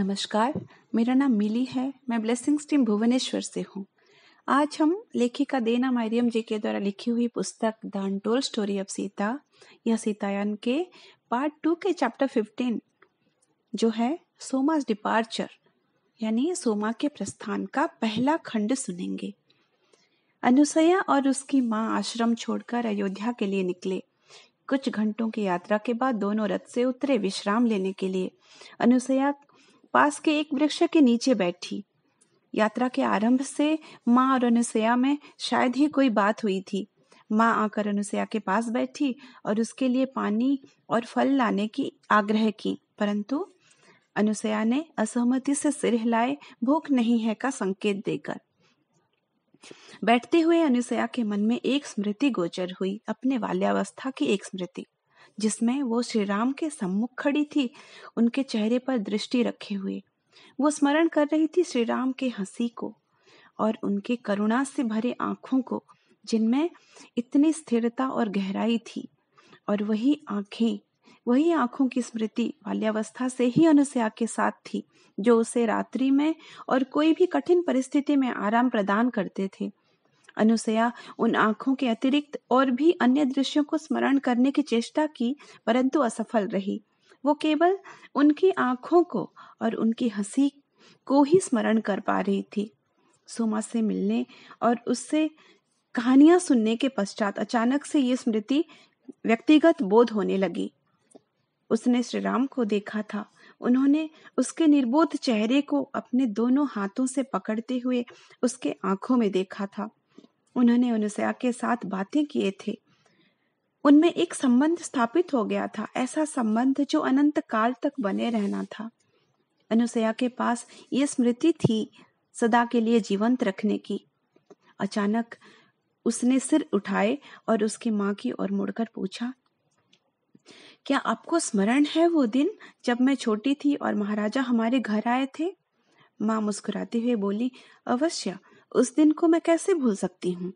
नमस्कार, मेरा नाम मिली है। मैं ब्लेसिंग्स टीम भुवनेश्वर से हूँ। आज हम लेखिका देना मरियम जी के द्वारा लिखी हुई पुस्तक the untold story of Sita या सीतायन के पार्ट 2 के चैप्टर 15 जो है सोमा's डिपार्चर यानी सोमा के प्रस्थान का पहला खंड सुनेंगे। अनुसया और उसकी माँ आश्रम छोड़कर अयोध्या के लिए निकले। कुछ घंटों की यात्रा के बाद दोनों रथ से उतरे विश्राम लेने के लिए। अनुसया पास के एक वृक्ष के नीचे बैठी। यात्रा के आरंभ से माँ और अनुसया में शायद ही कोई बात हुई थी। माँ आकर अनुसया के पास बैठी और उसके लिए पानी और फल लाने की आग्रह की, परंतु अनुसया ने असहमति से सिर हिलाए भूख नहीं है का संकेत देकर। बैठते हुए अनुसया के मन में एक स्मृति गोचर हुई, अपने बाल्यावस्था की एक स्मृति, जिसमें वो श्री राम के सम्मुख खड़ी थी, उनके चेहरे पर दृष्टि रखे हुए। वो स्मरण कर रही थी श्री राम के हंसी को और उनके करुणा से भरे आंखों को, जिनमें इतनी स्थिरता और गहराई थी। और वही आंखों की स्मृति बाल्यावस्था से ही अनुसया के साथ थी, जो उसे रात्रि में और कोई भी कठिन परिस्थिति में आराम प्रदान करते थे। अनुसया उन आंखों के अतिरिक्त और भी अन्य दृश्यों को स्मरण करने की चेष्टा की, परंतु असफल रही। वो केवल उनकी आंखों को और उनकी हंसी को ही स्मरण कर पा रही थी। सोमा से मिलने और उससे कहानियां सुनने के पश्चात अचानक से ये स्मृति व्यक्तिगत बोध होने लगी। उसने श्री राम को देखा था। उन्होंने उसके निर्बोध चेहरे को अपने दोनों हाथों से पकड़ते हुए उसके आंखों में देखा था। उन्होंने अनुसया के साथ बातें किए थे। उनमें एक संबंध स्थापित हो गया था, ऐसा संबंध जो अनंत काल तक बने रहना था। अनुसया के पास ये स्मृति थी सदा के लिए जीवंत रखने की। अचानक उसने सिर उठाए और उसकी माँ की ओर मुड़कर पूछा, क्या आपको स्मरण है वो दिन जब मैं छोटी थी और महाराजा हमारे घर आए थे? माँ मुस्कुराते हुए बोली, अवश्य, उस दिन को मैं कैसे भूल सकती हूँ।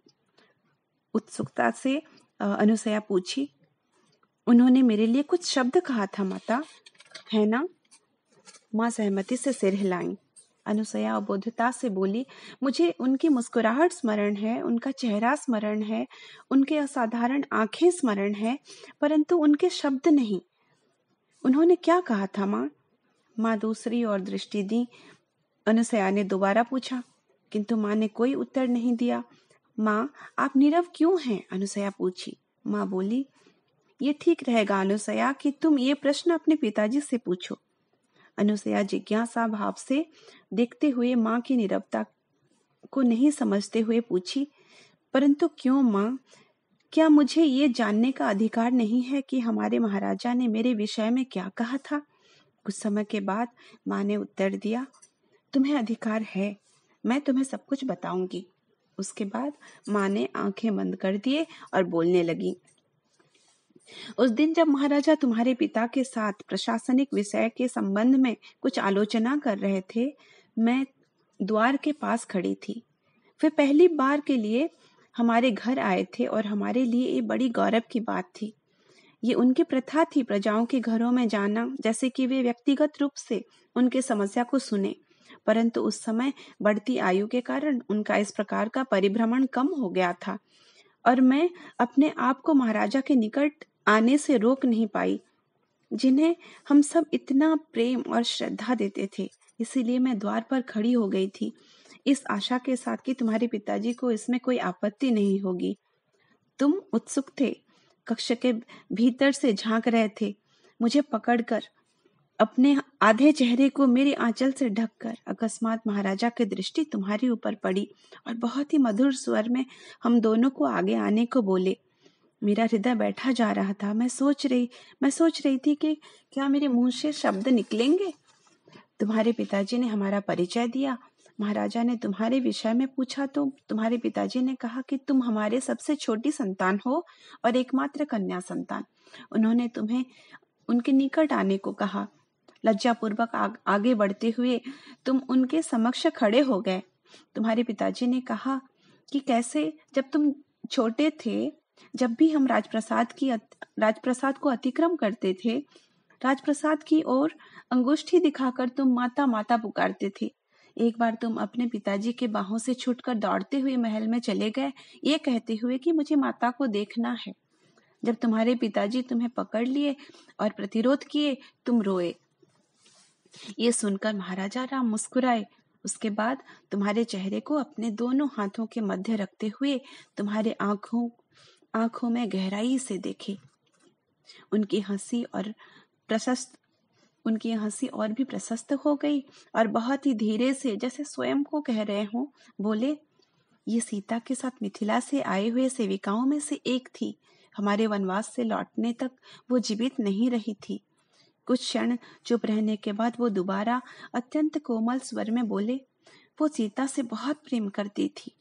उत्सुकता से अनुसया पूछी, उन्होंने मेरे लिए कुछ शब्द कहा था माता, है ना? माँ सहमति से सिर हिलाई। अनुसया अबोधता से बोली, मुझे उनकी मुस्कुराहट स्मरण है, उनका चेहरा स्मरण है, उनके असाधारण आंखें स्मरण है, परंतु उनके शब्द नहीं। उन्होंने क्या कहा था माँ? माँ दूसरी ओर दृष्टि दी। अनुसया ने दोबारा पूछा, किंतु माँ ने कोई उत्तर नहीं दिया। माँ, आप नीरव क्यों हैं? अनुसया पूछी। माँ बोली, ये ठीक रहेगा अनुसया कि तुम ये प्रश्न अपने पिताजी से पूछो। अनुसया जिज्ञासा भाव से देखते हुए माँ की नीरवता को नहीं समझते हुए पूछी, परंतु क्यों माँ? क्या मुझे ये जानने का अधिकार नहीं है कि हमारे महाराजा ने मेरे विषय में क्या कहा था? कुछ समय के बाद माँ ने उत्तर दिया, तुम्हें अधिकार है, मैं तुम्हें सब कुछ बताऊंगी। उसके बाद माँ ने आंखें बंद कर दिए और बोलने लगी, उस दिन जब महाराजा तुम्हारे पिता के साथ प्रशासनिक विषय के संबंध में कुछ आलोचना कर रहे थे, मैं द्वार के पास खड़ी थी। वे पहली बार के लिए हमारे घर आए थे और हमारे लिए ये बड़ी गौरव की बात थी। ये उनकी प्रथा थी प्रजाओं के घरों में जाना, जैसे कि वे व्यक्तिगत रूप से उनके समस्या को सुने, परंतु उस समय बढ़ती आयु के कारण उनका इस प्रकार का परिभ्रमण कम हो गया था और मैं अपने आप को महाराजा के निकट आने से रोक नहीं पाई, जिन्हें हम सब इतना प्रेम और श्रद्धा देते थे। इसीलिए मैं द्वार पर खड़ी हो गई थी, इस आशा के साथ कि तुम्हारे पिताजी को इसमें कोई आपत्ति नहीं होगी। तुम उत्सुक थे, कक्ष के भीतर से झांक रहे थे, मुझे पकड़कर अपने आधे चेहरे को मेरे आंचल से ढककर। अकस्मात महाराजा की दृष्टि तुम्हारे ऊपर पड़ी और बहुत ही मधुर स्वर में हम दोनों को आगे आने को बोले। मेरा हृदय बैठा जा रहा था। मैं सोच रही थी कि क्या मेरे मुंह से शब्द निकलेंगे। तुम्हारे पिताजी ने हमारा परिचय दिया। महाराजा ने तुम्हारे विषय में पूछा तो तुम्हारे पिताजी ने कहा कि तुम हमारे सबसे छोटी संतान हो और एकमात्र कन्या संतान। उन्होंने तुम्हें उनके निकट आने को कहा। लज्जापूर्वक आगे बढ़ते हुए तुम उनके समक्ष खड़े हो गए। तुम्हारे पिताजी ने कहा कि कैसे जब तुम छोटे थे, जब भी हम राजप्रसाद को अतिक्रम करते थे, राजप्रसाद की ओर अंगुष्ठी दिखाकर तुम माता माता पुकारते थे। एक बार तुम अपने पिताजी के बाहों से छूटकर दौड़ते हुए महल में चले गए, ये कहते हुए कि मुझे माता को देखना है। जब तुम्हारे पिताजी तुम्हें पकड़ लिए और प्रतिरोध किए, तुम रोए। ये सुनकर महाराजा राम मुस्कुराए। उसके बाद तुम्हारे चेहरे को अपने दोनों हाथों के मध्य रखते हुए तुम्हारे आंखों में गहराई से देखे। उनकी हंसी और भी प्रशस्त हो गई और बहुत ही धीरे से, जैसे स्वयं को कह रहे हों, बोले, ये सीता के साथ मिथिला से आए हुए सेविकाओं में से एक थी। हमारे वनवास से लौटने तक वो जीवित नहीं रही थी। कुछ क्षण चुप रहने के बाद वो दोबारा अत्यंत कोमल स्वर में बोले, वो सीता से बहुत प्रेम करती थी।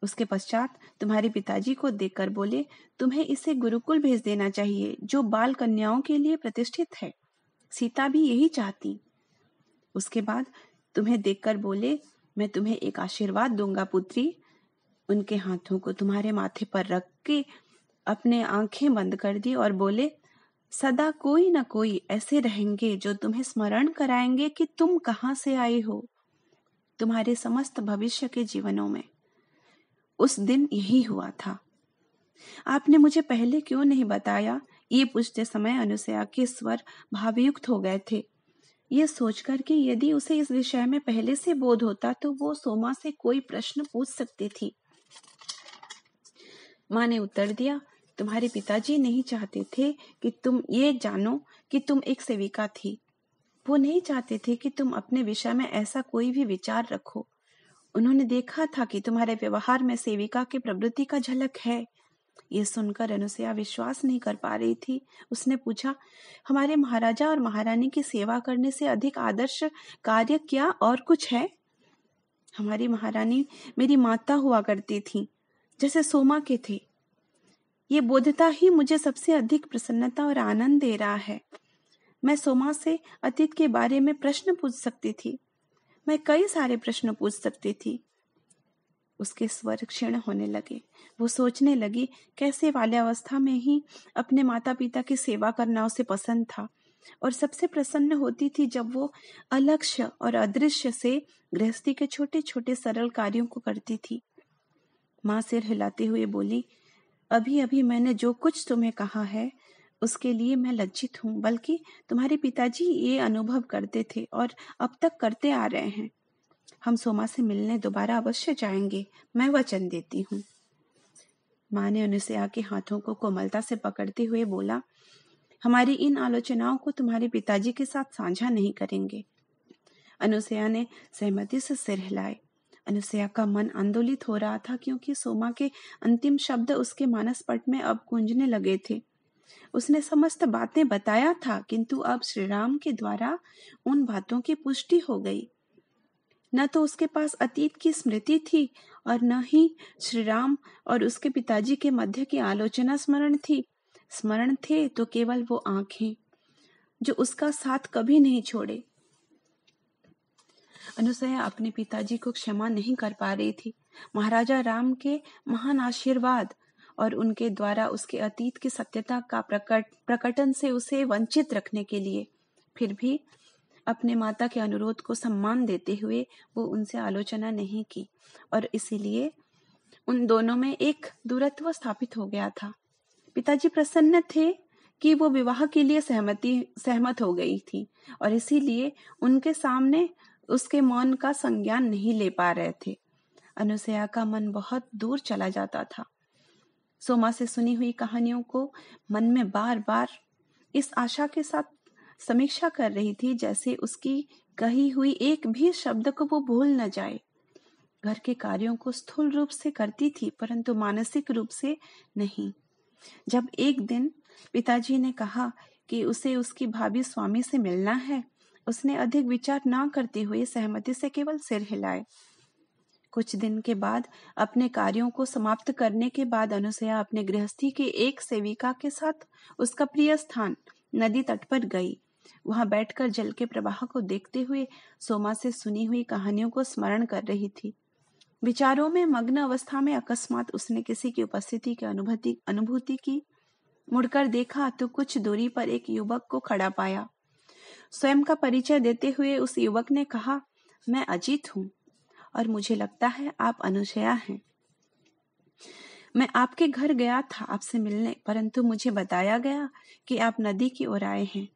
उसके पश्चात तुम्हारे पिताजी को देखकर बोले, तुम्हें इसे गुरुकुल भेज देना चाहिए, जो बाल कन्याओं के लिए प्रतिष्ठित है। सीता भी यही चाहती। उसके बाद तुम्हें देखकर बोले, मैं तुम्हें एक आशीर्वाद दूंगा पुत्री। उनके हाथों को तुम्हारे माथे पर रख के अपने आंखें बंद कर दी और बोले, सदा कोई न कोई ऐसे रहेंगे जो तुम्हें स्मरण कराएंगे कि तुम कहाँ से आए हो, तुम्हारे समस्त भविष्य के जीवनों में। उस दिन यही हुआ था। आपने मुझे पहले क्यों नहीं बताया? ये पूछते समय अनुसया के स्वर भावयुक्त हो गए थे, ये सोचकर कि यदि उसे इस विषय में पहले से बोध होता तो वो सोमा से कोई प्रश्न पूछ सकती थी। माँ ने उत्तर दिया, तुम्हारे पिताजी नहीं चाहते थे कि तुम ये जानो कि तुम एक सेविका थी। वो नहीं चाहते थे कि तुम अपने विषय में ऐसा कोई भी विचार रखो। उन्होंने देखा था कि तुम्हारे व्यवहार में सेविका की प्रवृत्ति का झलक है। ये सुनकर अनुसया विश्वास नहीं कर पा रही थी। उसने पूछा, हमारे महाराजा और महारानी की सेवा करने से अधिक आदर्श कार्य क्या और कुछ है? हमारी महारानी मेरी माता हुआ करती थी, जैसे सोमा के थे। ये बोधता ही मुझे सबसे अधिक प्रसन्नता और आनंद दे रहा है। मैं सोमा से अतीत के बारे में प्रश्न पूछ सकती थी। मैं कई सारे प्रश्न पूछ सकती थी। उसके स्वर क्षीण होने लगे। वो सोचने लगी, कैसे बाल्यावस्था में ही अपने माता पिता की सेवा करना उसे पसंद था और सबसे प्रसन्न होती थी जब वो अलक्ष्य और अदृश्य से गृहस्थी के छोटे छोटे सरल कार्यों को करती थी। माँ सिर हिलाते हुए बोली, अभी अभी मैंने जो कुछ तुम्हें कहा है उसके लिए मैं लज्जित हूँ, बल्कि तुम्हारे पिताजी ये अनुभव करते थे और अब तक करते आ रहे हैं। हम सोमा से मिलने दोबारा अवश्य जाएंगे, मैं वचन देती हूँ। माँ ने अनुसया के हाथों को कोमलता से पकड़ते हुए बोला, हमारी इन आलोचनाओं को तुम्हारे पिताजी के साथ साझा नहीं करेंगे। अनुसया ने सहमति से सिर हिलाए। अनुसया का मन आंदोलित हो रहा था, क्योंकि सोमा के अंतिम शब्द उसके मानस पट में अब गूंजने लगे थे। उसने समस्त बातें बताया था, किंतु अब श्री राम के द्वारा उन बातों की पुष्टि हो गई। न तो उसके पास अतीत की स्मृति थी और न ही श्री राम और उसके पिताजी के मध्य की आलोचना स्मरण थी। स्मरण थे तो केवल वो आंखें जो उसका साथ कभी नहीं छोड़े। अनुसया अपने पिताजी को क्षमा नहीं कर पा रही थी। महाराजा राम के महान आशीर्वाद और उनके द्वारा उसके अतीत की सत्यता का प्रकटन से उसे वंचित रखने के लिए फिर भी अपने माता के अनुरोध को सम्मान देते हुए वो उनसे आलोचना नहीं की और इसीलिए उन दोनों में एक दूरत्व स्थापित हो गया था। पिताजी प्रसन्न थे कि वो विवाह के लिए सहमत हो गई थी और इसीलिए उनके सामने उसके मौन का संज्ञान नहीं ले पा रहे थे। अनुसया का मन बहुत दूर चला जाता था। सोमा से सुनी हुई कहानियों को मन में बार बार इस आशा के साथ समीक्षा कर रही थी, जैसे उसकी कही हुई एक भी शब्द को वो भूल न जाए। घर के कार्यों को स्थूल रूप से करती थी, परंतु मानसिक रूप से नहीं। जब एक दिन पिताजी ने कहा कि उसे उसकी भाभी स्वामी से मिलना है, उसने अधिक विचार न करते हुए सहमति से केवल सिर हिलाए। कुछ दिन के बाद अपने कार्यों को समाप्त करने के बाद अनुसया अपने गृहस्थी के एक सेविका के साथ उसका प्रिय स्थान नदी तट पर गई। वहां बैठकर जल के प्रवाह को देखते हुए सोमा से सुनी हुई कहानियों को स्मरण कर रही थी। विचारों में मग्न अवस्था में अकस्मात उसने किसी की उपस्थिति की अनुभूति की। मुड़कर देखा तो कुछ दूरी पर एक युवक को खड़ा पाया। स्वयं का परिचय देते हुए उस युवक ने कहा, मैं अजीत हूँ और मुझे लगता है आप अनुसया हैं। मैं आपके घर गया था आपसे मिलने, परंतु मुझे बताया गया कि आप नदी की ओर आए हैं।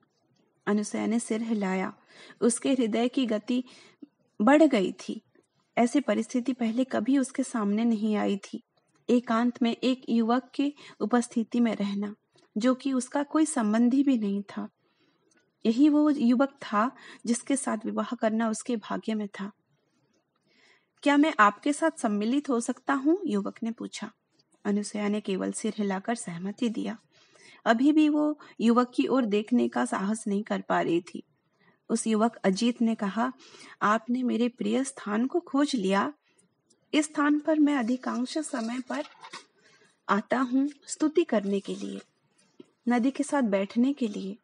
अनुसया ने सिर हिलाया। उसके हृदय की गति बढ़ गई थी। ऐसी परिस्थिति पहले कभी उसके सामने नहीं आई थी। एकांत में एक युवक की उपस्थिति में रहना, जो कि उसका कोई संबंधी भी नहीं था। यही वो युवक था जिसके साथ विवाह करना उसके भाग्य में था। क्या मैं आपके साथ सम्मिलित हो सकता हूँ? युवक ने पूछा। अनुसया ने केवल सिर हिलाकर सहमति दिया। अभी भी वो युवक की ओर देखने का साहस नहीं कर पा रही थी। उस युवक अजीत ने कहा, आपने मेरे प्रिय स्थान को खोज लिया। इस स्थान पर मैं अधिकांश समय पर आता हूँ स्तुति करने के लिए, नदी के साथ बैठने के लिए।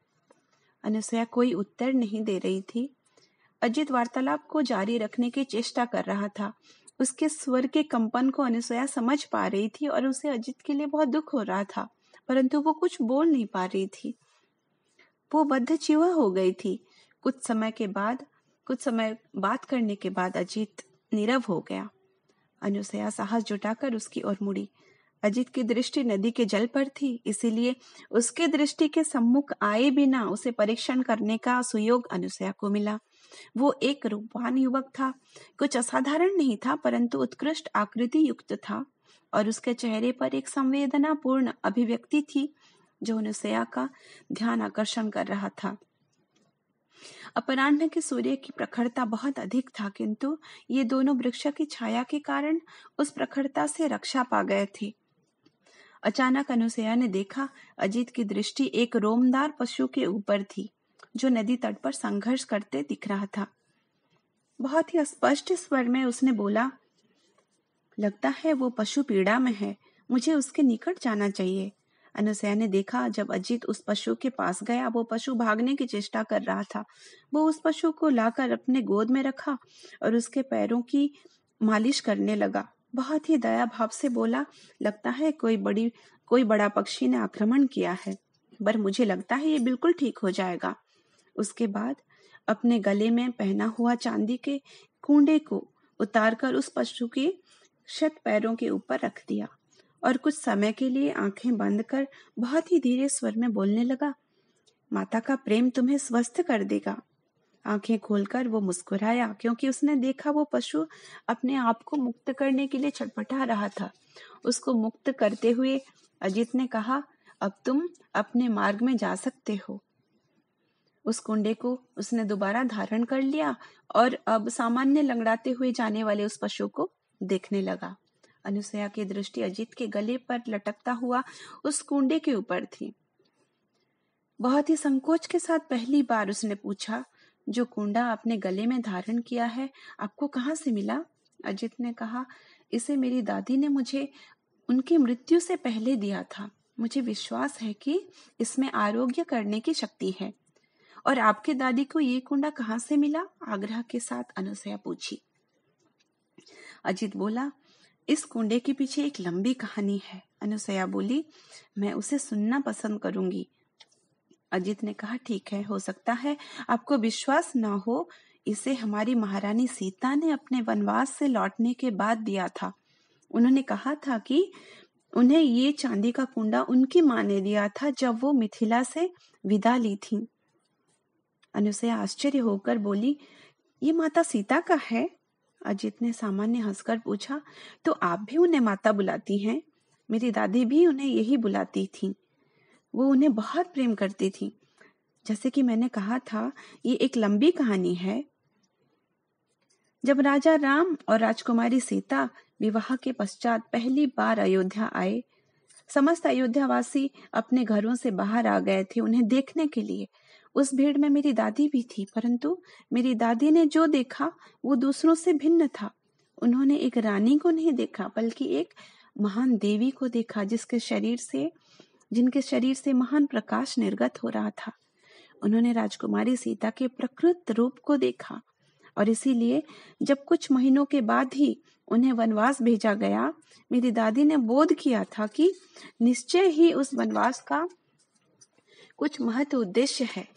अनुसया कोई उत्तर नहीं दे रही थी। अजीत वार्तालाप को जारी रखने की चेष्टा कर रहा था। उसके स्वर के कंपन को अनुसया समझ पा रही थी और उसे अजीत के लिए बहुत दुख हो रहा था, परंतु वो कुछ बोल नहीं पा रही थी। वो बद्धचिह्न हो गई थी। कुछ समय बात करने के बाद अजीत नीरव हो गया। अनुसया साहस जुटाकर उसकी ओर मुड़ी। अजीत की दृष्टि नदी के जल पर थी, इसीलिए उसके दृष्टि के सम्मुख आए बिना उसे परीक्षण करने का सुयोग अनुसया को मिला। वो एक रूपवान युवक था। कुछ असाधारण नहीं था, परंतु उत्कृष्ट आकृति युक्त था और उसके चेहरे पर एक संवेदनापूर्ण अभिव्यक्ति थी जो अनुसया का ध्यान आकर्षण कर रहा था। अपराह्न के सूर्य की प्रखरता बहुत अधिक था, किंतु ये दोनों वृक्ष की छाया के कारण उस प्रखरता से रक्षा पा गए थे। अचानक अनुसया ने देखा, अजीत की दृष्टि एक रोमदार पशु के ऊपर थी जो नदी तट पर संघर्ष करते दिख रहा था। बहुत ही स्पष्ट स्वर में उसने बोला, लगता है वो पशु पीड़ा में है, मुझे उसके निकट जाना चाहिए। अनुसया ने देखा, जब अजीत उस पशु के पास गया, वो पशु भागने की चेष्टा कर रहा था। वो उस पशु को लाकर अपने गोद में रखा और उसके पैरों की मालिश करने लगा। बहुत ही दया भाव से बोला, लगता है कोई बड़ा पक्षी ने आक्रमण किया है, पर मुझे लगता है ये बिल्कुल ठीक हो जाएगा। उसके बाद अपने गले में पहना हुआ चांदी के कुंडे को उतारकर उस पशु के शत पैरों के ऊपर रख दिया और कुछ समय के लिए आंखें बंद कर बहुत ही धीरे स्वर में बोलने लगा, माता का प्रेम तुम्हें स्वस्थ कर देगा। आंखें खोलकर वो मुस्कुराया, क्योंकि उसने देखा वो पशु अपने आप को मुक्त करने के लिए छटपटा रहा था। उसको मुक्त करते हुए अजीत ने कहा, अब तुम अपने मार्ग में जा सकते हो। उस कुंडे को उसने दोबारा धारण कर लिया और अब सामान्य लंगड़ाते हुए जाने वाले उस पशु को देखने लगा। अनुसया की दृष्टि अजीत के गले पर लटकता हुआ उस कुंडे के ऊपर थी। बहुत ही संकोच के साथ पहली बार उसने पूछा, जो कुंडा आपने गले में धारण किया है, आपको कहाँ से मिला? अजीत ने कहा, इसे मेरी दादी ने मुझे उनकी मृत्यु से पहले दिया था। मुझे विश्वास है कि इसमें आरोग्य करने की शक्ति है। और आपके दादी को ये कुंडा कहाँ से मिला? आग्रह के साथ अनुसया पूछी। अजीत बोला, इस कुंडे के पीछे एक लंबी कहानी है। अनुसया बोली, मैं उसे सुनना पसंद करूंगी। अजीत ने कहा, ठीक है, हो सकता है आपको विश्वास ना हो, इसे हमारी महारानी सीता ने अपने वनवास से लौटने के बाद दिया था। उन्होंने कहा था कि उन्हें ये चांदी का कुंडा उनकी माँ ने दिया था जब वो मिथिला से विदा ली थी। अनुसया आश्चर्य होकर बोली, ये माता सीता का है? अजीत ने सामान्य हंसकर पूछा, तो आप भी उन्हें माता बुलाती हैं? मेरी दादी भी उन्हें यही बुलाती थी। वो उन्हें बहुत प्रेम करती थी। जैसे कि मैंने कहा था, ये एक लंबी कहानी है। जब राजा राम और राजकुमारी सीता विवाह के पश्चात पहली बार अयोध्या आए, समस्त अयोध्यावासी अपने घरों से बाहर आ गए थे उन्हें देखने के लिए। उस भीड़ में मेरी दादी भी थी, परंतु मेरी दादी ने जो देखा वो दूसरों से भिन्न था। उन्होंने एक रानी को नहीं देखा, बल्कि एक महान देवी को देखा जिनके शरीर से महान प्रकाश निर्गत हो रहा था। उन्होंने राजकुमारी सीता के प्रकृत रूप को देखा। और इसीलिए जब कुछ महीनों के बाद ही उन्हें वनवास भेजा गया, मेरी दादी ने बोध किया था कि निश्चय ही उस वनवास का कुछ महत्व उद्देश्य है,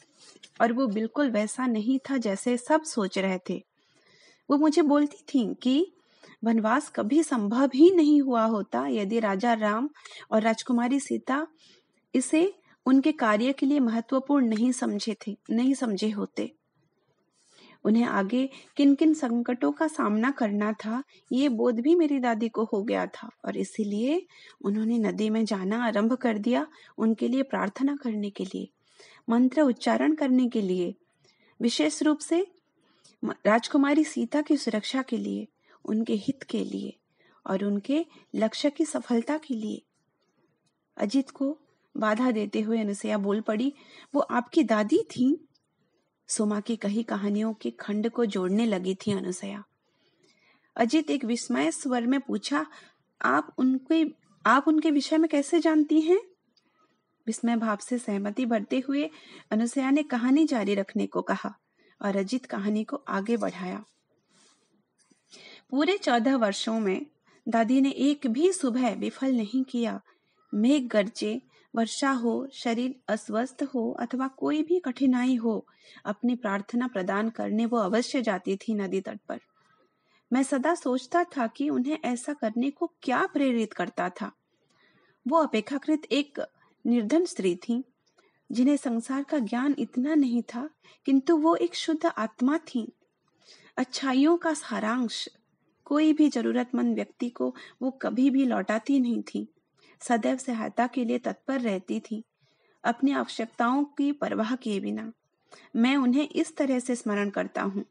और वो बिल्कुल वैसा नहीं था जैसे सब सोच रहे थे। वो मुझे बोलती थी कि वनवास कभी संभव ही नहीं हुआ होता यदि राजा राम और राजकुमारी सीता इसे उनके कार्य के लिए महत्वपूर्ण नहीं समझे होते। उन्हें आगे किन किन संकटों का सामना करना था, ये बोध भी मेरी दादी को हो गया था, और इसीलिए उन्होंने नदी में जाना आरंभ कर दिया, उनके लिए प्रार्थना करने के लिए, मंत्र उच्चारण करने के लिए, विशेष रूप से राजकुमारी सीता की सुरक्षा के लिए, उनके हित के लिए और उनके लक्ष्य की सफलता के लिए। अजित को बाधा देते हुए अनुसैया बोल पड़ी, वो आपकी दादी थी? सोमा की कही कहानियों के खंड को जोड़ने लगी थी अनुसैया। अजित एक विस्मय स्वर में पूछा, आप उनके विषय में कैसे जानती हैं? विस्मय भाव से सहमति भरते हुए अनुसैया ने कहानी जारी रखने को कहा और अजित कहानी को आगे बढ़ाया। पूरे 14 वर्षों में दादी ने एक भी सुबह विफल नहीं किया। मेघ गरजे, वर्षा हो, शरीर अस्वस्थ हो अथवा कोई भी कठिनाई हो, अपनी प्रार्थना प्रदान करने वो अवश्य जाती थी नदी तट पर। मैं सदा सोचता था कि उन्हें ऐसा करने को क्या प्रेरित करता था। वो अपेक्षाकृत एक निर्धन स्त्री थी, जिन्हें संसार का ज्ञान इतना नहीं था, किंतु वो एक शुद्ध आत्मा थी, अच्छाइयों का सारांश। कोई भी जरूरतमंद व्यक्ति को वो कभी भी लौटाती नहीं थी, सदैव सहायता के लिए तत्पर रहती थी, अपनी आवश्यकताओं की परवाह किए बिना। मैं उन्हें इस तरह से स्मरण करता हूँ।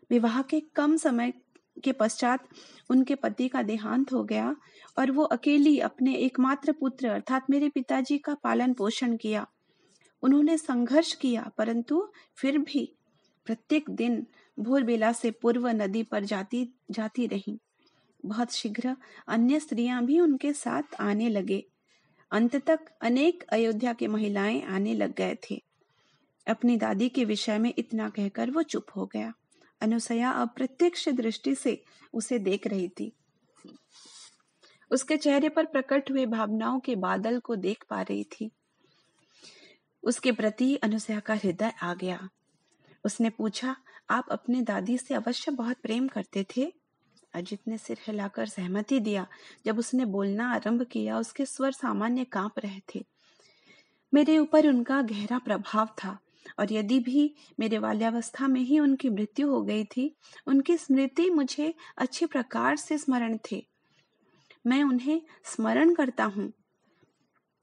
विवाह के कम समय के पश्चात उनके पति का देहांत हो गया और वो अकेली अपने एकमात्र पुत्र अर्थात मेरे पिताजी का पालन पोषण किया। उन्होंने संघर्ष किया, परंतु फिर भी प्रत्येक दिन भोर बेला से पूर्व नदी पर जाती रही। बहुत शीघ्र अन्य स्त्रियां भी उनके साथ आने लगे। अंत तक अनेक अयोध्या की महिलाएं आने लग गए थे। अपनी दादी के विषय में इतना कहकर वो चुप हो गया। अनुसैया अप्रत्यक्ष दृष्टि से उसे देख रही थी। उसके चेहरे पर प्रकट हुए भावनाओं के बादल को देख पा रही थी। उसके प्रति अनुसैया का हृदय आ गया। उसने पूछा, आप अपनी दादी से अवश्य बहुत प्रेम करते थे? अजित ने सिर हिलाकर सहमति दिया। जब उसने बोलना आरंभ किया, उसके स्वर सामान्य कांप रहे थे। मेरे ऊपर उनका गहरा प्रभाव था, और यदि भी मेरे बाल्यावस्था में ही उनकी मृत्यु हो गई थी, उनकी स्मृति मुझे अच्छी प्रकार से स्मरण थे। मैं उन्हें स्मरण करता हूँ,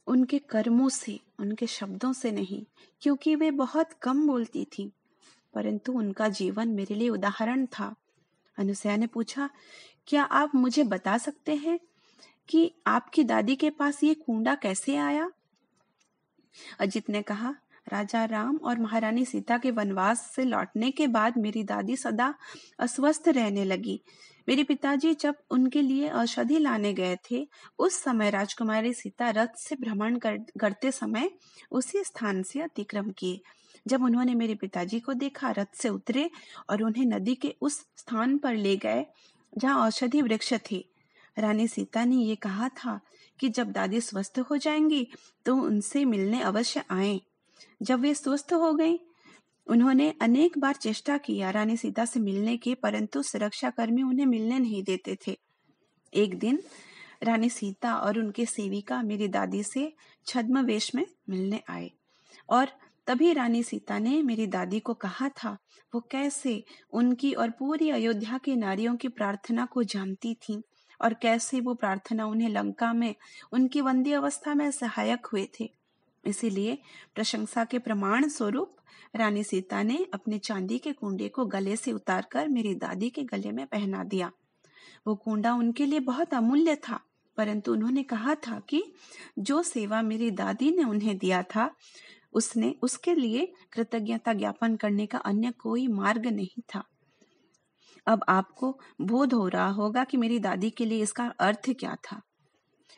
उनके कर्मों से, उनके शब्दों से नहीं, क्योंकि वे बहुत कम बोलती थी, परंतु उनका जीवन मेरे लिए उदाहरण था। अनुसैया ने पूछा, क्या आप मुझे बता सकते हैं कि आपकी दादी के पास ये कूंडा कैसे आया? अजित ने कहा, राजा राम और महारानी सीता के वनवास से लौटने के बाद मेरी दादी सदा अस्वस्थ रहने लगी। मेरे पिताजी जब उनके लिए औषधि लाने गए थे, उस समय राजकुमारी सीता रथ से भ्रमण करते समय उसी स्थान से अतिक्रम किए। जब उन्होंने मेरे पिताजी को देखा, रथ से उतरे और उन्हें नदी के उस स्थान पर ले गए जहाँ औषधि वृक्ष थे। रानी सीता ने ये कहा था कि जब दादी स्वस्थ हो जाएंगी तो उनसे मिलने अवश्य आएं। जब वे स्वस्थ हो गई, उन्होंने अनेक बार चेष्टा किया रानी सीता से मिलने की, परंतु सुरक्षाकर्मी उन्हें मिलने नहीं देते थे। एक दिन रानी सीता और उनके सेविका मेरी दादी से छद्म वेश में मिलने आए, और तभी रानी सीता ने मेरी दादी को कहा था वो कैसे उनकी और पूरी अयोध्या की नारियों की प्रार्थना को जानती थी, और कैसे वो प्रार्थना उन्हें लंका में उनकी बंदी अवस्था में सहायक हुए थे। इसीलिए प्रशंसा के प्रमाण स्वरूप रानी सीता ने अपने चांदी के कुंडे को गले से उतारकर मेरी दादी के गले में पहना दिया। वो कुंडा उनके लिए बहुत अमूल्य था, परंतु उन्होंने कहा था कि जो सेवा मेरी दादी ने उन्हें दिया था, उसके लिए कृतज्ञता ज्ञापन करने का अन्य कोई मार्ग नहीं था। अब आपको बोध हो रहा होगा कि मेरी दादी के लिए इसका अर्थ क्या था,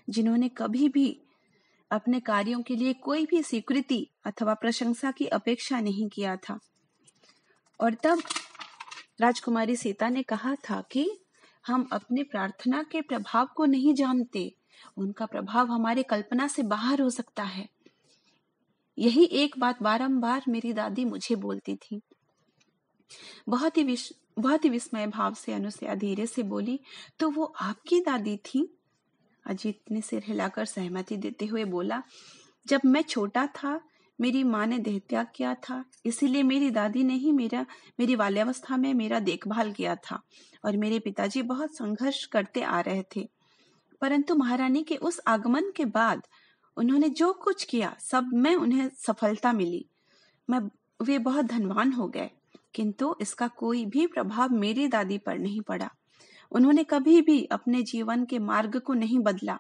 जिन्होंने कभी भी अपने कार्यों के लिए कोई भी स्वीकृति अथवा प्रशंसा की अपेक्षा नहीं किया था। और तब राजकुमारी सीता ने कहा था कि हम अपने प्रार्थना के प्रभाव को नहीं जानते, उनका प्रभाव हमारे कल्पना से बाहर हो सकता है। यही एक बात बारंबार मेरी दादी मुझे बोलती थी। बहुत ही विस्मय भाव से अनुसया धीरे से बोली, तो वो आपकी दादी थी? अजीत ने सिर हिलाकर सहमति देते हुए बोला, जब मैं छोटा था मेरी माँ ने देहत्याग किया था, इसीलिए मेरी दादी ने ही मेरी बाल्यावस्था में मेरा देखभाल किया था और मेरे पिताजी बहुत संघर्ष करते आ रहे थे। परंतु महारानी के उस आगमन के बाद उन्होंने जो कुछ किया सब में उन्हें सफलता मिली। वे बहुत धनवान हो गए, किंतु इसका कोई भी प्रभाव मेरी दादी पर नहीं पड़ा। उन्होंने कभी भी अपने जीवन के मार्ग को नहीं बदला।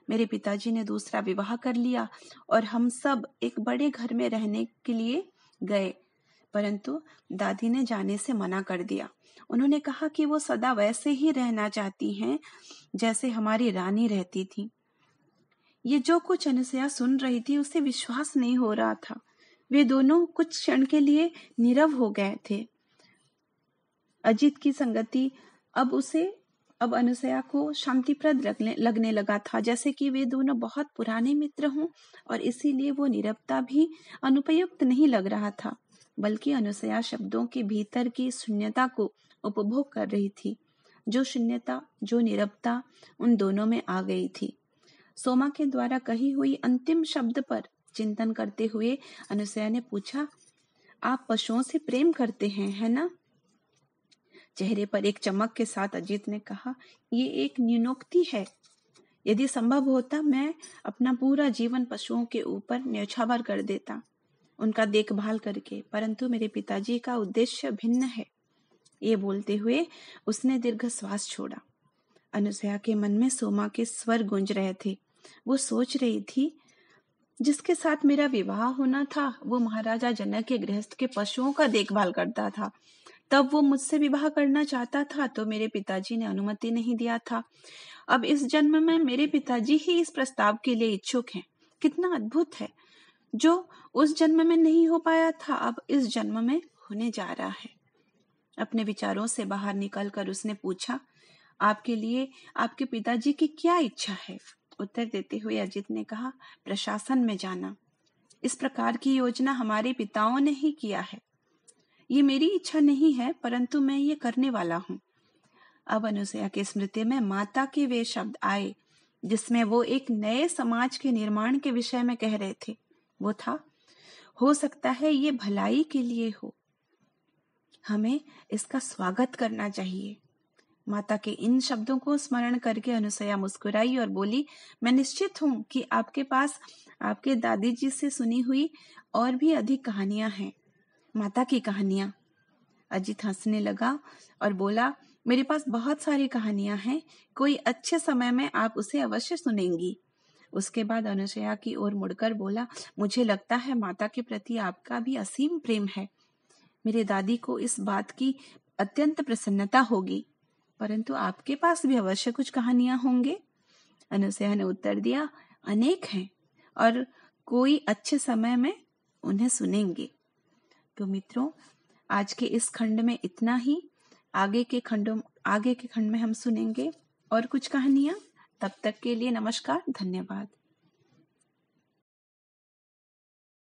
मेरे पिताजी ने दूसरा विवाह कर लिया और हम सब एक बड़े घर में रहने के लिए गए, परंतु दादी ने जाने से मना कर दिया। उन्होंने कहा कि वो सदा वैसे ही रहना चाहती हैं जैसे हमारी रानी रहती थी। ये जो कुछ अनुसया सुन रही थी उसे विश्वास नहीं हो रहा था। वे दोनों कुछ क्षण के लिए नीरव हो गए थे। अजीत की संगति अब अनुसया को शांतिप्रद लगने लगा था, जैसे कि वे दोनों बहुत पुराने मित्र हों, और इसीलिए वो नीरवता भी अनुपयुक्त नहीं लग रहा था, बल्कि अनुसया शब्दों के भीतर की शून्यता को उपभोग कर रही थी। जो शून्यता, जो नीरवता उन दोनों में आ गई थी। सोमा के द्वारा कही हुई अंतिम शब्द पर चिंतन करते हुए अनुसया ने पूछा, आप पशुओं से प्रेम करते हैं, है ना? चेहरे पर एक चमक के साथ अजीत ने कहा, ये एक न्यूनोक्ति है। यदि संभव होता मैं अपना पूरा जीवन पशुओं के ऊपर न्यौछावर कर देता, उनका देखभाल करके, परंतु मेरे पिताजी का उद्देश्य भिन्न है। ये बोलते हुए उसने दीर्घ श्वास छोड़ा। अनुसया के मन में सोमा के स्वर गूंज रहे थे। वो सोच रही थी, जिसके साथ मेरा विवाह होना था वो महाराजा जनक के गृहस्थ के पशुओं का देखभाल करता था। तब वो मुझसे विवाह करना चाहता था तो मेरे पिताजी ने अनुमति नहीं दिया था। अब इस जन्म में मेरे पिताजी ही इस प्रस्ताव के लिए इच्छुक हैं। कितना अद्भुत है! जो उस जन्म में नहीं हो पाया था अब इस जन्म में होने जा रहा है। अपने विचारों से बाहर निकलकर उसने पूछा, आपके लिए आपके पिताजी की क्या इच्छा है? उत्तर देते हुए अजीत ने कहा, प्रशासन में जाना। इस प्रकार की योजना हमारे पिताओं ने ही किया है। ये मेरी इच्छा नहीं है, परंतु मैं ये करने वाला हूँ। अब अनुसया की स्मृति में माता के वे शब्द आए जिसमें वो एक नए समाज के निर्माण के विषय में कह रहे थे। वो था, हो सकता है ये भलाई के लिए हो, हमें इसका स्वागत करना चाहिए। माता के इन शब्दों को स्मरण करके अनुसया मुस्कुराई और बोली, मैं निश्चित हूँ कि आपके पास आपके दादी जी से सुनी हुई और भी अधिक कहानियां हैं। माता की कहानियां? अजीत हंसने लगा और बोला, मेरे पास बहुत सारी कहानियां हैं, कोई अच्छे समय में आप उसे अवश्य सुनेंगी। उसके बाद अनुसया की ओर मुड़कर बोला, मुझे लगता है माता के प्रति आपका भी असीम प्रेम है। मेरे दादी को इस बात की अत्यंत प्रसन्नता होगी, परंतु आपके पास भी अवश्य कुछ कहानियां होंगे। अनुसया ने उत्तर दिया, अनेक हैं और कोई अच्छे समय में उन्हें सुनेंगे। तो मित्रों, आज के इस खंड में इतना ही। आगे के खंड में हम सुनेंगे और कुछ कहानियां। तब तक के लिए नमस्कार, धन्यवाद।